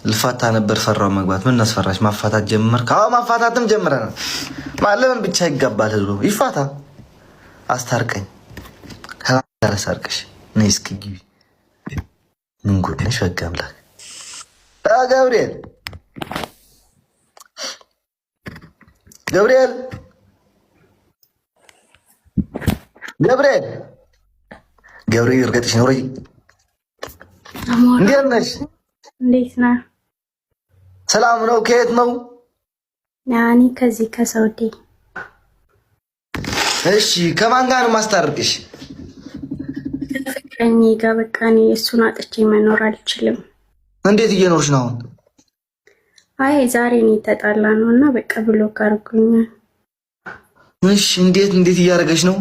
ልፋታ ነበር ፈራው መግባት። ምን አስፈራሽ? ማፋታት ጀመርክ? አዎ ማፋታትም ጀምረናል። ለምን ብቻ ይጋባል ህዝቡ? ይፋታ። አስታርቀኝ ከላሳርቅሽ ነይ እስኪ ግቢ። ምን ጉድ ነሽ? በቃ አምላክ ገብርኤል ገብርኤል ገብርኤል ገብርኤል እርገጥሽ ነው። እንዴት ነሽ? እንዴት ነህ? ሰላም ነው። ከየት ነው? ያኔ ከዚህ ከሳውዲ። እሺ ከማን ጋር ነው ማስታርቅሽ? ፍቅረኛ ጋር። በቃ እኔ እሱን አጥቼ መኖር አልችልም። እንዴት እየኖርሽ ነው አሁን? አይ ዛሬ ነው የተጣላ ነው እና በቃ ብሎክ አድርጎኛል። እሺ እንዴት እያደረገች ነው?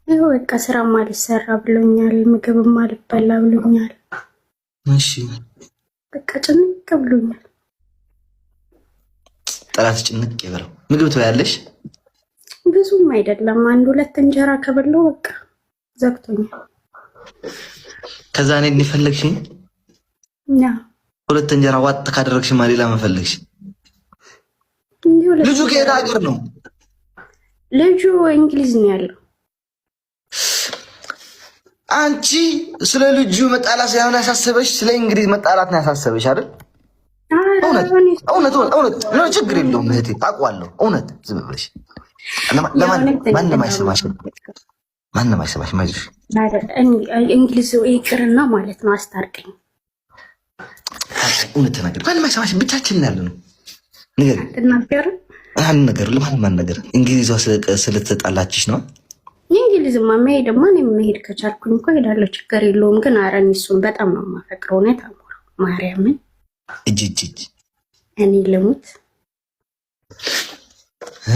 ይኸው በቃ ስራም አልሰራ ብሎኛል፣ ምግብም አልበላ ብሎኛል። እሺ በቃ ጭንቅ ብሎኛል። ጠላት ጭንቅ ይበለው። ምግብ ትበያለሽ? ብዙም አይደለም፣ 1-2 እንጀራ ከበላው በቃ ዘግቶኛል። ከዛ እኔ እንፈለግሽኝ? ያ 2 እንጀራ ዋጥ ካደረግሽ ሌላ መፈለግሽ? ልጁ ከየት ሀገር ነው? ልጁ እንግሊዝ ነው ያለው። አንቺ ስለ ልጁ መጣላት ሳይሆን ያሳሰበሽ ስለ እንግሊዝ መጣላት ነው ያሳሰበሽ አይደል? እውነት ነው። ችግር የለውም እህቴ፣ አውቀዋለሁ። እውነት ዝም ብለሽ ማንም አይሰማሽም። አይዞሽ። እንግሊዝ ይቅርና ማለት ነው አስታርቀኝ። እውነት ተናገር። ማንም አይሰማሽም። ብቻችን ያለ ነው ነገር ለማንም ነገር እንግሊዟ ስለተጣላችሽ ነው። የእንግሊዝማ መሄድማ እኔም መሄድ ከቻልኩኝ እኮ ሄዳለሁ፣ ችግር የለውም። ግን ኧረ እኔ እሱን በጣም ነው የማፈቅረው። እውነት አሞራው ማርያምን እጅ እኔ ልሙት።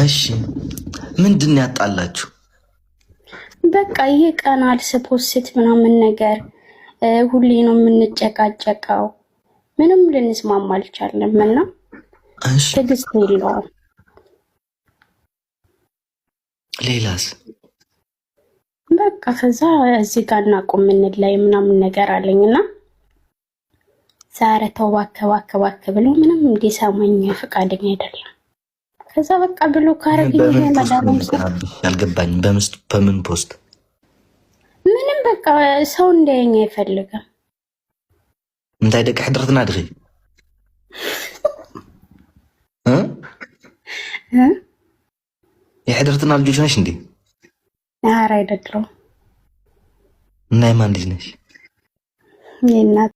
እሺ ምንድን ነው ያጣላችሁ? በቃ ይቀናል ስፖስት ምናምን ነገር ሁሌ ነው የምንጨቃጨቀው። ምንም ልንስማማ አልቻለም እና ትዕግስት የለውም። ሌላስ? በቃ ከዛ እዚህ ጋር እናቁም ላይ ምናምን ነገር አለኝና ዛሬ ተው እባክህ ብሎ ምንም እንዲሰማኝ ፈቃደኛ አይደለም። ከዛ በቃ ብሎ ካረገኝ ያልገባኝም በምን ፖስት ምንም በቃ ሰው እንዳየኝ አይፈልግም። እንታይ ደቂ ሕድርትና ድኺ የሕድርትና ልጆች ነሽ እንዴ? ኧረ አይደለም። እና የማን ልጅ ነሽ? የእናት